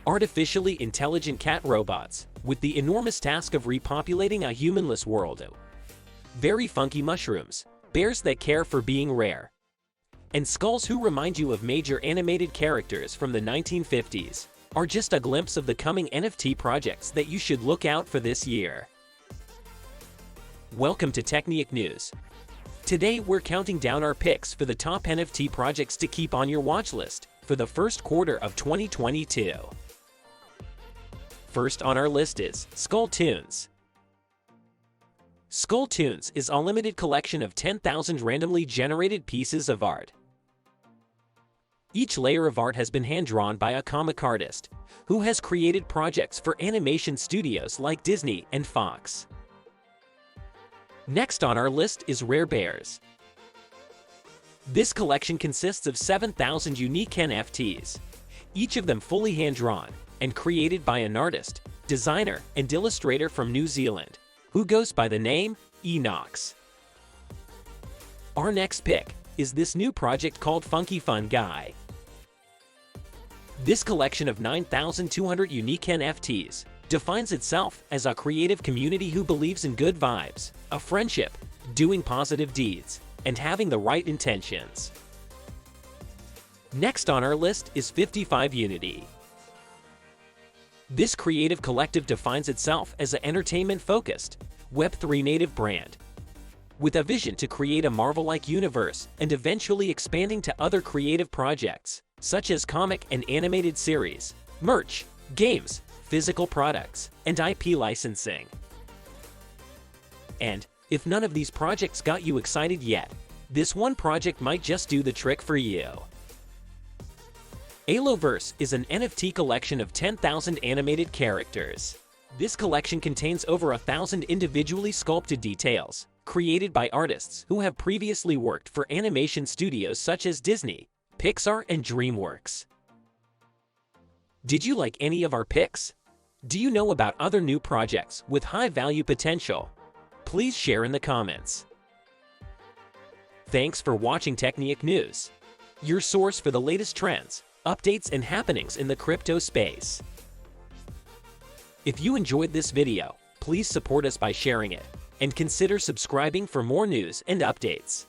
artificially intelligent cat robots, with the enormous task of repopulating a humanless world. Very Phunky Mushrooms, bears that care for being rare. And skulls who remind you of major animated characters from the 1950s, are just a glimpse of the coming NFT projects that you should look out for this year. Welcome to Technique News. Today we're counting down our picks for the top NFT projects to keep on your watch list for the first quarter of 2022. First on our list is Skulltoons. Skulltoons is a limited collection of 10,000 randomly generated pieces of art. Each layer of art has been hand-drawn by a comic artist, who has created projects for animation studios like Disney and Fox. Next on our list is Rare Bears. This collection consists of 7,000 unique NFTs, each of them fully hand-drawn and created by an artist, designer, and illustrator from New Zealand, who goes by the name Enox. Our next pick is this new project called Phunky Fungi. This collection of 9,200 unique NFTs defines itself as a creative community who believes in good vibes, a friendship, doing positive deeds, and having the right intentions. Next on our list is 55 Unity. This creative collective defines itself as an entertainment-focused, Web3 native brand, with a vision to create a Marvel-like universe and eventually expanding to other creative projects, such as comic and animated series, merch, games, physical products, and IP licensing. And if none of these projects got you excited yet, this one project might just do the trick for you. Ailoverse is an NFT collection of 10,000 animated characters. This collection contains over 1,000 individually sculpted details, created by artists who have previously worked for animation studios such as Disney, Pixar, and Dreamworks. Did you like any of our picks? Do you know about other new projects with high value potential? Please share in the comments. Thanks for watching Technique News, your source for the latest trends, updates, and happenings in the crypto space. If you enjoyed this video, please support us by sharing it, and consider subscribing for more news and updates.